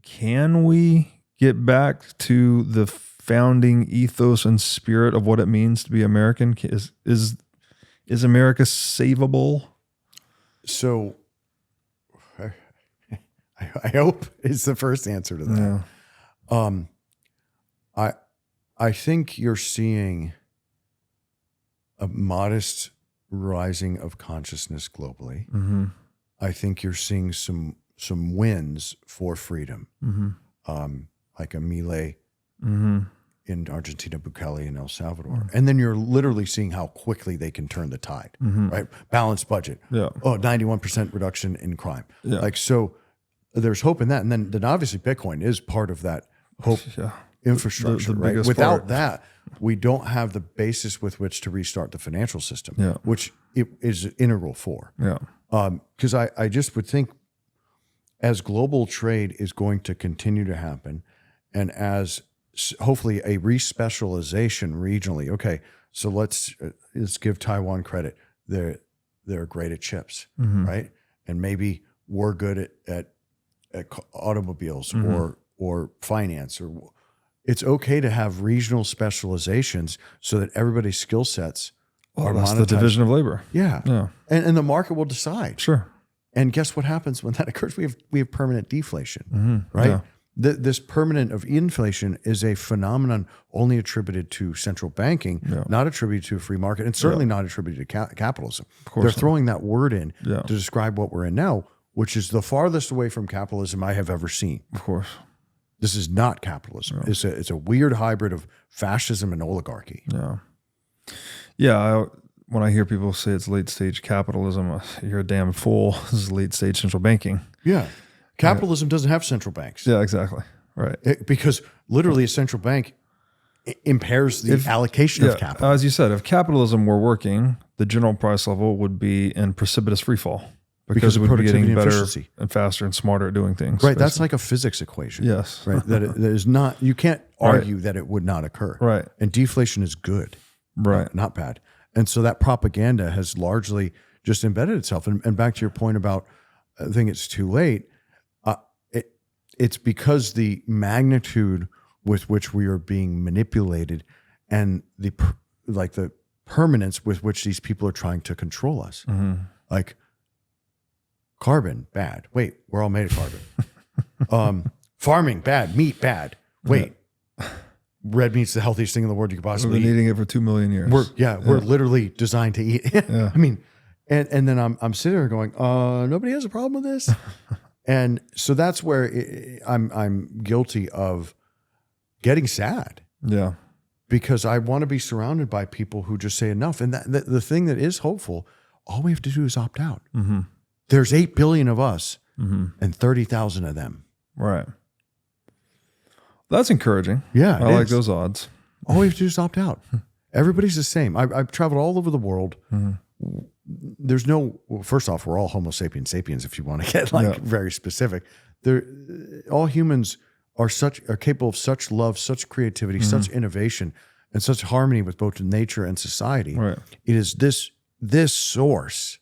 can we get back to the founding ethos and spirit of what it means to be American? Is America savable? So I hope is the first answer to that. Yeah. I think you're seeing a modest rising of consciousness globally. Mm-hmm. I think you're seeing some wins for freedom, like a Milei in Argentina, Bukele in El Salvador. And then you're literally seeing how quickly they can turn the tide, right? Balanced budget. Yeah. 91% reduction in crime. Yeah. Like, so there's hope in that. And then obviously Bitcoin is part of that hope infrastructure, the right? biggest Without part. that, we don't have the basis with which to restart the financial system, which it is integral for. Yeah. Because I just would think as global trade is going to continue to happen, and as hopefully a respecialization regionally. Okay, so let's give Taiwan credit. They're great at chips, right? And maybe we're good at automobiles or finance. Or it's okay to have regional specializations so that everybody's skill sets are that's monetized. the division of labor. Yeah. And the market will decide. Sure. And guess what happens when that occurs? We have permanent deflation, right? Yeah. This permanent of inflation is a phenomenon only attributed to central banking, not attributed to a free market, and certainly not attributed to capitalism. They're throwing that word in to describe what we're in now, which is the farthest away from capitalism I have ever seen. Of course. This is not capitalism. It's a weird hybrid of fascism and oligarchy. Yeah. Yeah. When I hear people say it's late stage capitalism, you're a damn fool. This is late stage central banking. Yeah. Capitalism doesn't have central banks. Yeah, exactly. Right. Because literally a central bank impairs the allocation of capital. As you said, if capitalism were working, the general price level would be in precipitous free fall because it would be getting better and faster and smarter at doing things. Right. Basically. That's like a physics equation. Yes. Right. that is not, you can't argue that it would not occur. Right. And deflation is good. Right. Not bad. And so that propaganda has largely just embedded itself. And back to your point about, I think it's too late. It's because the magnitude with which we are being manipulated and the permanence with which these people are trying to control us. Like carbon, bad. Wait, we're all made of carbon. Farming, bad. Meat, bad. Wait. Red meat's the healthiest thing in the world you could possibly eat. We've been eating it for 2 million years. We're literally designed to eat. I mean, and then I'm sitting there going, nobody has a problem with this. And so that's where I'm guilty of getting sad. Yeah. Because I want to be surrounded by people who just say enough. And the thing that is hopeful, all we have to do is opt out. There's 8 billion of us and 30,000 of them. Right. That's encouraging. Yeah. I like those odds. All we have to do is opt out. Everybody's the same. I've traveled all over the world. There's no, first off, we're all Homo sapiens sapiens, if you want to get very specific. All humans are capable of such love, such creativity, such innovation, and such harmony with both nature and society. Right. It is this source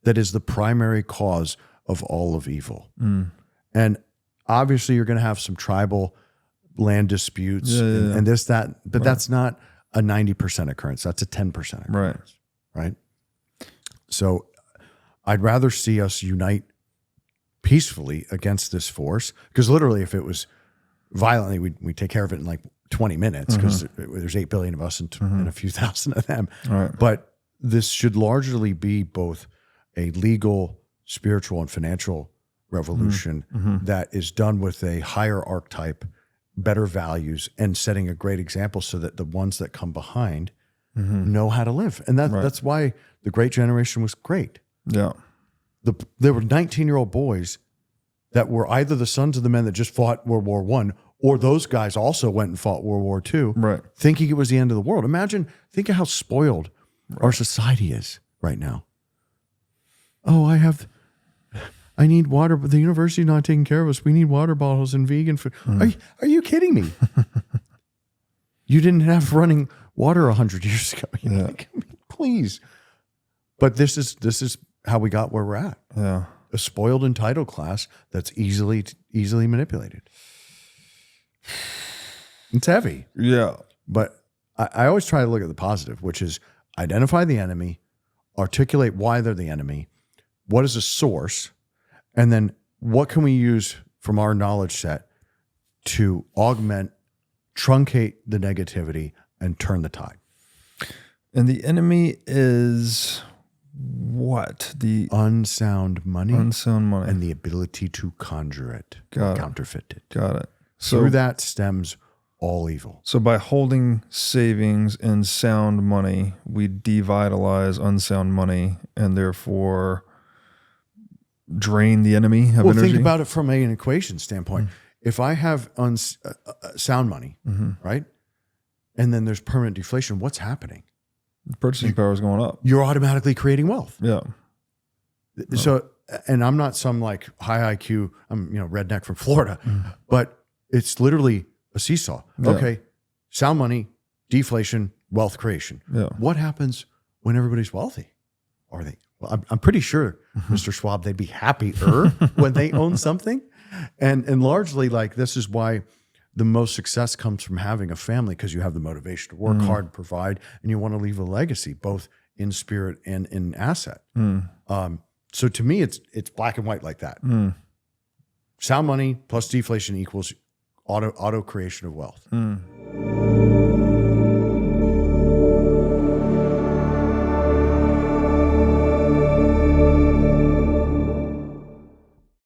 that is the primary cause of all of evil. And obviously you're going to have some tribal land disputes and this, that, but that's not a 90% occurrence. That's a 10% occurrence. Right. So I'd rather see us unite peacefully against this force, because literally if it was violently, we'd take care of it in like 20 minutes because there's 8 billion of us and a few thousand of them. Right. But this should largely be both a legal, spiritual, and financial revolution that is done with a higher archetype, better values, and setting a great example so that the ones that come behind know how to live. And that's why the Great Generation was great. Yeah. There were 19-year-old boys that were either the sons of the men that just fought World War I, or those guys also went and fought World War II, thinking it was the end of the world. Think of how spoiled our society is right now. Oh, I need water, but the university's not taking care of us. We need water bottles and vegan food. Are you kidding me? You didn't have running water 100 years ago. Please. But this is how we got where we're at. Yeah. a spoiled entitled class that's easily manipulated. It's heavy. Yeah. But I always try to look at the positive, which is identify the enemy, articulate why they're the enemy, what is the source, and then what can we use from our knowledge set to augment, truncate the negativity, and turn the tide. And the enemy is what? The unsound money. Unsound money. And the ability to conjure it, counterfeit it. Got it. So through that stems all evil. So by holding savings in sound money, we devitalize unsound money and therefore drain the enemy of energy. Think about it from an equation standpoint. If I have sound money, right, and then there's permanent deflation, what's happening? The purchasing power is going up. You're automatically creating wealth. Yeah. So, and I'm not some like high IQ, I'm redneck from Florida, but it's literally a seesaw. Yeah. Okay, sound money, deflation, wealth creation. Yeah. What happens when everybody's wealthy? Are they? Well, I'm pretty sure, Mr. Schwab, they'd be happier when they own something. And largely, like, this is why the most success comes from having a family, because you have the motivation to work hard, provide, and you want to leave a legacy, both in spirit and in asset. So to me, it's black and white like that. Sound money plus deflation equals auto creation of wealth.